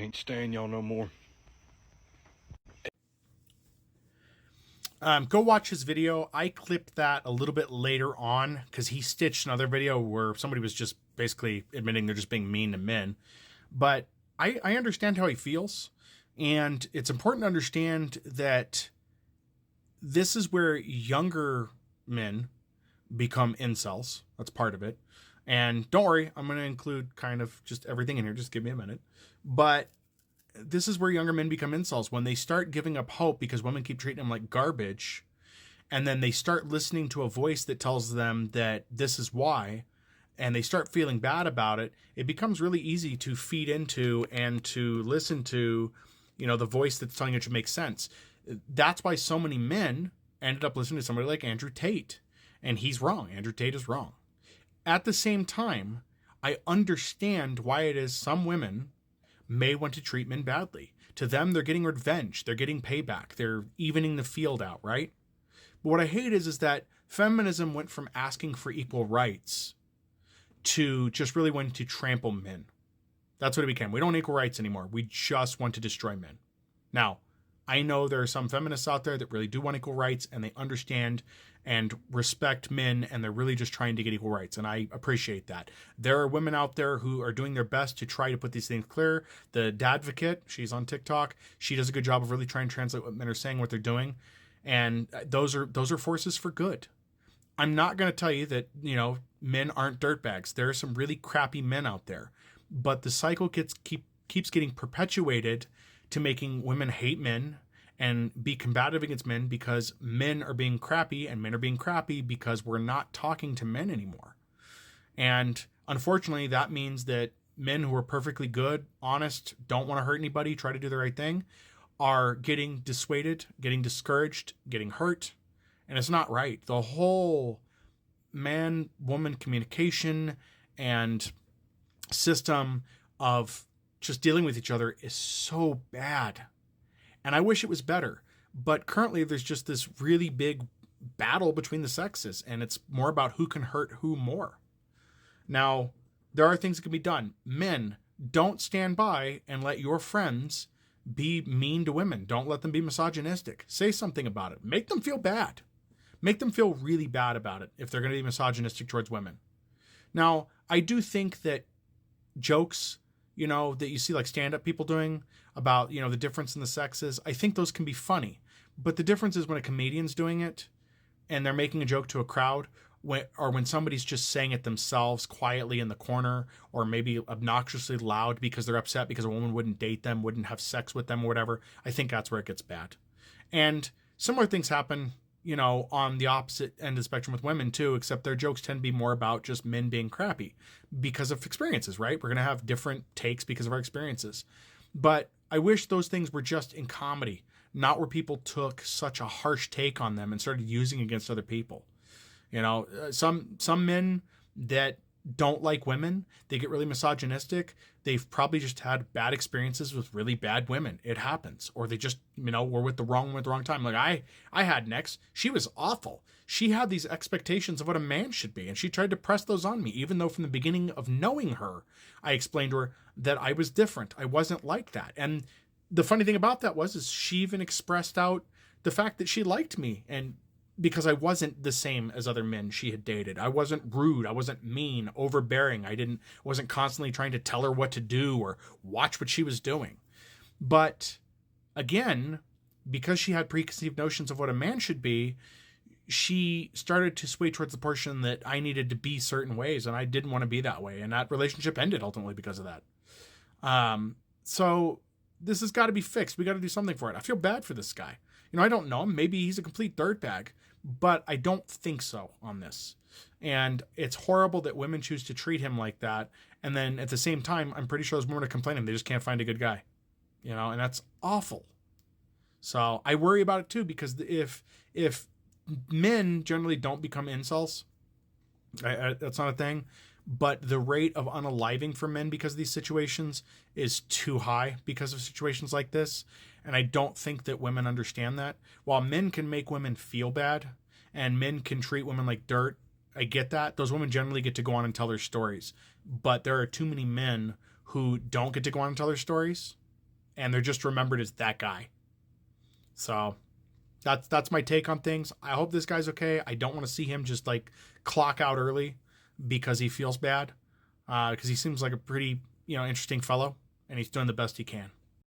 Can't stand y'all no more. Go watch his video. I clipped that a little bit later on because he stitched another video where somebody was just basically admitting they're just being mean to men. But I understand how he feels. And it's important to understand that this is where younger men become incels. That's part of it. And don't worry, I'm going to include kind of just everything in here. Just give me a minute. But this is where younger men become incels, when they start giving up hope because women keep treating them like garbage. And then they start listening to a voice that tells them that this is why, and they start feeling bad about it. It becomes really easy to feed into and to listen to, the voice that's telling you it should make sense. That's why so many men ended up listening to somebody like Andrew Tate. And he's wrong. Andrew Tate is wrong. At the same time, I understand why it is some women may want to treat men badly. To them, they're getting revenge. They're getting payback. They're evening the field out, right? But what I hate is that feminism went from asking for equal rights to just really wanting to trample men. That's what it became. We don't want equal rights anymore. We just want to destroy men. Now, I know there are some feminists out there that really do want equal rights, and they understand and respect men, and they're really just trying to get equal rights, and I appreciate that. There are women out there who are doing their best to try to put these things clear. The Dadvocate, she's on TikTok. She does a good job of really trying to translate what men are saying, what they're doing, and those are forces for good. I'm not going to tell you that, men aren't dirtbags. There are some really crappy men out there, but the cycle keeps getting perpetuated to making women hate men and be combative against men because men are being crappy, and men are being crappy because we're not talking to men anymore. And unfortunately, that means that men who are perfectly good, honest, don't want to hurt anybody, try to do the right thing, are getting dissuaded, getting discouraged, getting hurt. And it's not right. The whole man-woman communication and system of just dealing with each other is so bad. And I wish it was better. But currently there's just this really big battle between the sexes, and it's more about who can hurt who more. Now, there are things that can be done. Men, don't stand by and let your friends be mean to women. Don't let them be misogynistic. Say something about it. Make them feel bad. Make them feel really bad about it if they're going to be misogynistic towards women. Now, I do think that jokes, that you see like stand-up people doing about, the difference in the sexes, I think those can be funny. But the difference is when a comedian's doing it and they're making a joke to a crowd, when somebody's just saying it themselves quietly in the corner, or maybe obnoxiously loud because they're upset because a woman wouldn't date them, wouldn't have sex with them or whatever, I think that's where it gets bad. And similar things happen, on the opposite end of the spectrum with women too, except their jokes tend to be more about just men being crappy because of experiences, right? We're going to have different takes because of our experiences. But I wish those things were just in comedy, not where people took such a harsh take on them and started using against other people. Some men that don't like women, they get really misogynistic. They've probably just had bad experiences with really bad women. It happens. Or they just, were with the wrong one at the wrong time. Like I had an ex. She was awful. She had these expectations of what a man should be, and she tried to press those on me, even though from the beginning of knowing her, I explained to her that I was different. I wasn't like that. And the funny thing about that is she even expressed out the fact that she liked me, and because I wasn't the same as other men she had dated. I wasn't rude. I wasn't mean, overbearing. Wasn't constantly trying to tell her what to do or watch what she was doing. But again, because she had preconceived notions of what a man should be, she started to sway towards the portion that I needed to be certain ways, and I didn't want to be that way. And that relationship ended ultimately because of that. So this has got to be fixed. We got to do something for it. I feel bad for this guy. I don't know him. Maybe he's a complete dirtbag, but I don't think so on this. And it's horrible that women choose to treat him like that. And then at the same time, I'm pretty sure those women are complaining they just can't find a good guy, and that's awful. So I worry about it too, because if men generally don't become incels, that's not a thing, but the rate of unaliving for men because of these situations is too high because of situations like this. And I don't think that women understand that. While men can make women feel bad and men can treat women like dirt, I get that. Those women generally get to go on and tell their stories. But there are too many men who don't get to go on and tell their stories. and they're just remembered as that guy. So that's my take on things. I hope this guy's okay. I don't want to see him just like clock out early because he feels bad, because he seems like a pretty, interesting fellow, and he's doing the best he can.